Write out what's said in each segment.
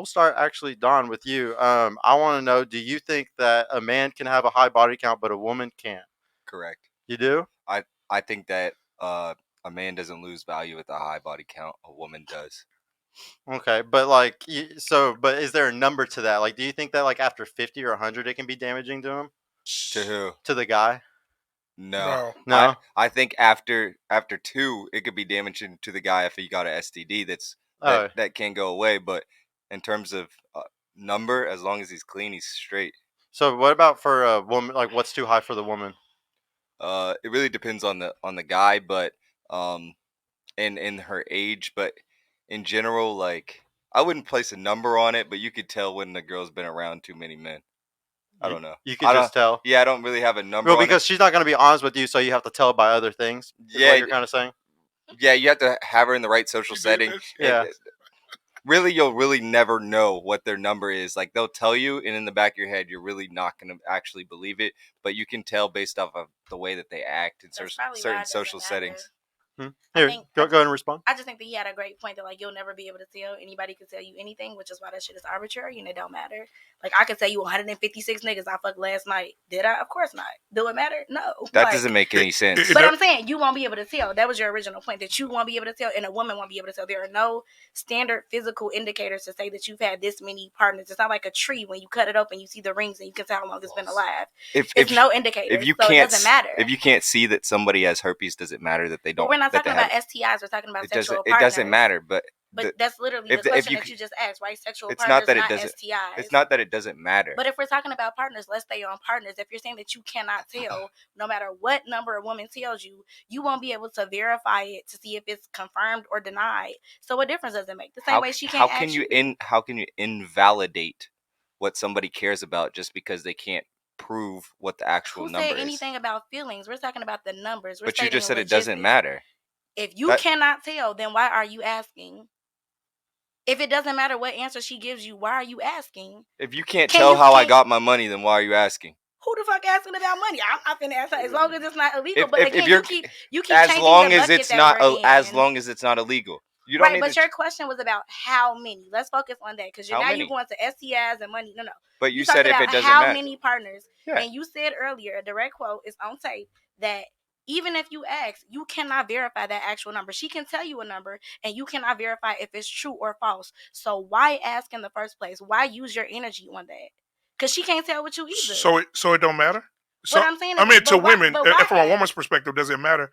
we'll start actually, Don, with you. I want to know: do you think that a man can have a high body count, but a woman can't? Correct. You do? I think that a man doesn't lose value with a high body count. A woman does. Okay, but like, but is there a number to that? Like, do you think that like after 50 or 100, it can be damaging to him, To who? to the guy? No. No. I think after 2, it could be damaging to the guy if he got an STD that can't go away. But in terms of number, as long as he's clean, he's straight. So what about for a woman? Like, what's too high for the woman? It really depends on the guy, but in her age, but in general, like I wouldn't place a number on it, but you could tell when the girl's been around too many men. I don't know. You can just tell. Yeah, I don't really have a number. Well, because she's not going to be honest with you, so you have to tell by other things. Is what you're kind of saying. Yeah, you have to have her in the right social setting. Yeah. Really, you'll really never know what their number is. Like they'll tell you, and in the back of your head, you're really not going to actually believe it. But you can tell based off of the way that they act in certain social settings. Here, go ahead and respond. I just think that he had a great point that like you'll never be able to tell. Anybody can tell you anything, which is why that shit is arbitrary and it don't matter. Like I could tell you 156 niggas I fucked last night. Did I? Of course not. Do it matter? No. That doesn't make any sense. But I'm saying you won't be able to tell. That was your original point, that you won't be able to tell and a woman won't be able to tell. There are no standard physical indicators to say that you've had this many partners. It's not like a tree when you cut it open, you see the rings and you can tell how long it's been alive. It's no indicator. It doesn't matter. If you can't see that somebody has herpes, does it matter that they don't? But we're not talking about STIs. We're talking about sexual partners. It doesn't matter, but that's literally the question that you just asked, right? Sexual partners, not that it not doesn't. STIs. It's not that it doesn't matter. But if we're talking about partners, let's stay on partners. If you're saying that you cannot tell, no matter what number a woman tells you, you won't be able to verify it to see if it's confirmed or denied. So what difference does it make? The same way she can't. How can you invalidate what somebody cares about just because they can't prove what the actual number is? Who said anything about feelings? We're talking about the numbers. But you just said it doesn't matter. If you cannot tell, then why are you asking? If it doesn't matter what answer she gives you, why are you asking? If you can't tell how I got my money, then why are you asking? Who the fuck asking about money? I'm not finna ask her as long as it's not illegal. But again, you keep as changing long the as it's not as long as it's not illegal. You don't right, but your question was about how many. Let's focus on that because now you're going to STIs and money. No. But you said if it doesn't how matter. Many partners? Yeah. And you said earlier, a direct quote is on tape, that even if you ask, you cannot verify that actual number. She can tell you a number, and you cannot verify if it's true or false. So why ask in the first place? Why use your energy on that? Because she can't tell with you either. So it don't matter? So, what I'm saying is, I mean, to women, why from a woman's perspective, does it matter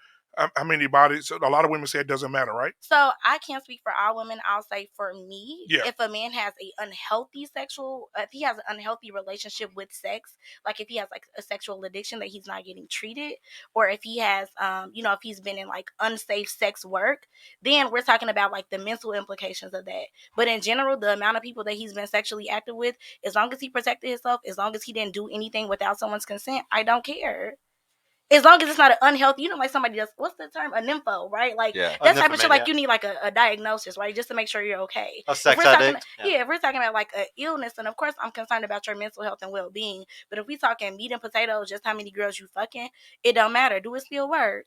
how many bodies? So a lot of women say it doesn't matter, right? So I can't speak for all women. I'll say for me, if a man has if he has an unhealthy relationship with sex, like if he has like a sexual addiction that he's not getting treated, or if he has, if he's been in like unsafe sex work, then we're talking about like the mental implications of that. But in general, the amount of people that he's been sexually active with, as long as he protected himself, as long as he didn't do anything without someone's consent, I don't care. As long as it's not an unhealthy, like somebody does, what's the term? A nympho, right? Like that type of shit, like you need like a diagnosis, right? Just to make sure you're okay. A sex addict. If we're talking about like an illness, then of course I'm concerned about your mental health and well-being. But if we talking meat and potatoes, just how many girls you fucking, it don't matter. Do it still work?